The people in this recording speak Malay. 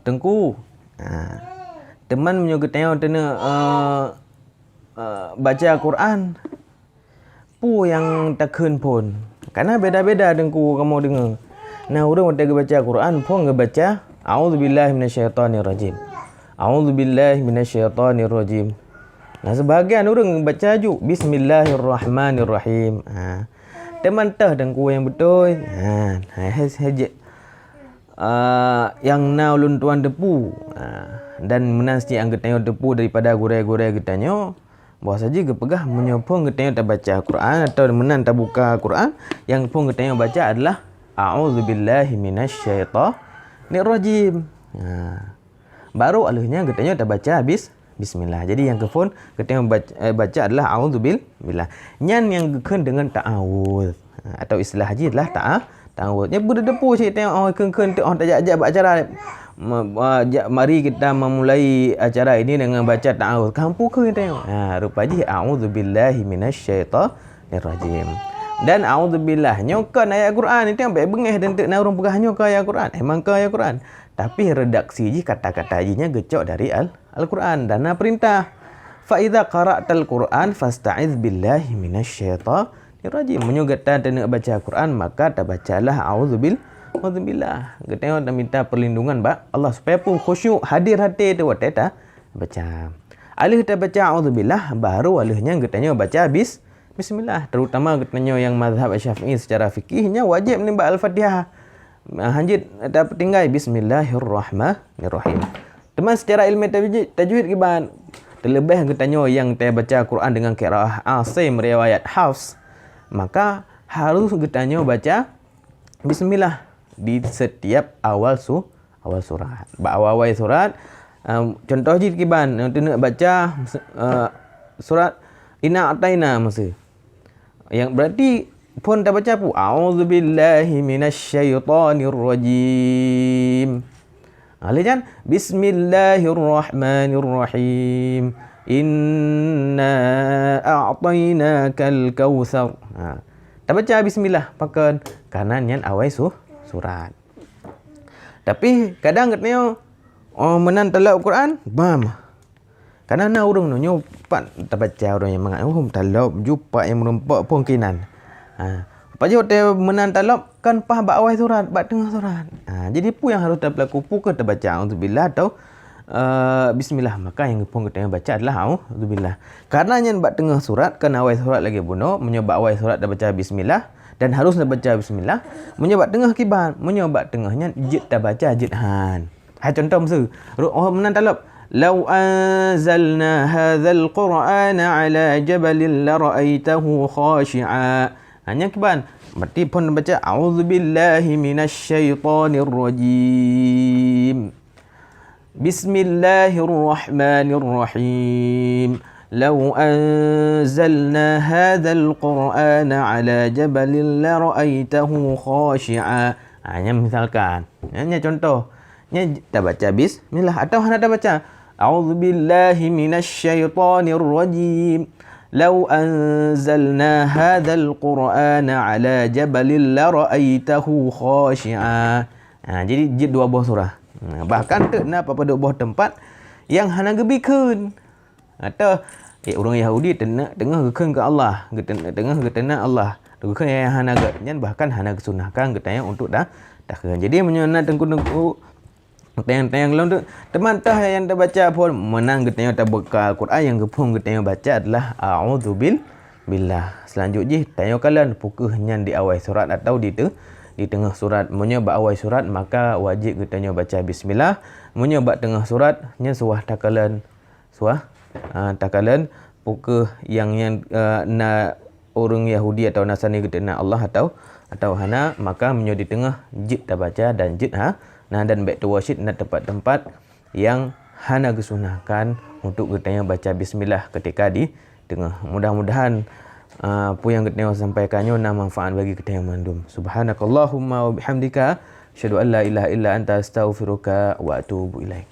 Tengku. Teman menyuruh tengok baca Quran. Pu yang takun pun. Karena beda-beda tengku kamu dengar. Nah, orang yang baca Quran pun baca A'udzubillahi minasyaitonirrajim. A'udzubillahi minasyaitonirrajim. Nah, sebahagian orang baca juga Bismillahirrahmanirrahim. Teman tah tengku yang betul. Yang na ulun tuan depu. Dan menasti angkat tengok depu daripada gurai-gurai getanya. Bahawa saja kepegah menyopong getanya tak baca Quran atau menan tak buka Quran, yang pun getanya baca adalah A'udzubillahi minasyaitonirrajim. Baru alihnya getanya tak baca habis Bismillah. Jadi yang kefun getanya baca adalah A'udzubillah. Nyan yang keken dengan ta'awudz atau istilah haji adalah ta'awudz. Nya berdepu cik tengok keken tu tak ajak buat acara. Mari kita memulai acara ini dengan baca ta'awudz. Kampung ke tengok. Rupanya A'udzubillahi minasyaitonirrajim. Dan a'udzubillah nyokan ayat Quran. Ini tengok baik bengih dan tak nak orang pegah nyokan ayat Quran. Emang ke ayat Quran. Tapi redaksi ji kata-kata jinya gecok dari Al-Quran. Dan perintah. Fa idza qara'tal Quran fasta'iz billahi minasyaitonirrajim. Menyogatan dan nak baca Quran maka tak bacalah A'udzubillah. Kita nak minta perlindungan Allah supaya pun khusyuk hadir hati tu tak baca. Alih kita baca A'udzubillah baru alihnya kita baca Bismillah. Terutama kita yang mazhab Syafi'i secara fikihnya wajib menimba Al-Fatihah. Hanjit dapat tinggal Bismillahirrahmanirrahim. Teman secara ilmu tajwid kiban terlebih kita yang kita baca Quran dengan qiraah Asim riwayat Hafs, maka harus kita baca Bismillah di setiap awal surat. Awal surat contoh je kiban nak baca surat Inna Ataina masa. Yang berarti pun tak baca apa? A'udzubillahi minasyaitonirrajim. Lihat Bismillahirrahmanirrahim. Inna a'tainakal kautsar. Tak baca bismillah pakai kanan yang awal surat. Tapi kadang katanya menan talak Quran, bam. Kadang orang nyopat tak baca orang yang mengat talak jumpa yang merempak pun kinan. Paju te menan talak kan pah bak awal surat, bak tengah surat. Jadi pu yang harus berlaku pu ke terbaca auzubillah atau bismillah, maka yang pun kita baca adalah auzubillah. Karena yang bak tengah surat kan awal surat lagi bunuh, menyobat awal surat dah baca bismillah dan harus dah baca bismillah, menyobat tengah kiban, menyobat tengahnya jid dah baca jid han. Contoh masa menan talak law anzalna hadzal qur'ana ala jabalin la ra'aitahu khashi'a. Hanya kiban berarti pun baca auzubillahi minasyaitonirrajim. Bismillahirrahmanirrahim. Law anzalna hadzal qur'ana ala jabalin la ra'aitahu khashi'a. Hanya misalkan, hanya contoh. Nya tak baca bismillah atau hanya tak baca a'udzubillahi minasyaitonirrajim. Law anzalna hadzal qur'ana ala jabalin la ra'aitahu khashi'a. Jadi jid dua buah surah. Bahkan tak nak pada buah tempat yang hana gebikeun. Atau orang Yahudi tengah gekeng ke Allah, tengah getena Allah. Gekeng yang hana nyan bahkan hana kesunahkan getanya untuk dah keun. Jadi menyana tengku tayang-tayang lain tu teman tah yang dah baca pun menang getanya tak bekal Quran yang gepung getanya baca adalah a'udzubillah. Selanjutnya tanya kalian pukul nyan di awal surat atau di tengah surat. Menyebab awal surat maka wajib getanya baca bismillah. Menyebab tengah surat nya suah takalan pukul yang na orang Yahudi atau Nasrani getena Allah atau hana, maka menyo di tengah jid dah baca dan jid dan baik tu wasyid nak tempat-tempat yang hana kesunahkan untuk kita baca bismillah ketika di tengah. Mudah-mudahan apa yang kita sampaikannya nak manfaat bagi kita yang mandum. Subhanakallahumma wa bihamdika asyhadu an la ilaha illa anta astaghfiruka wa atubu ilaik.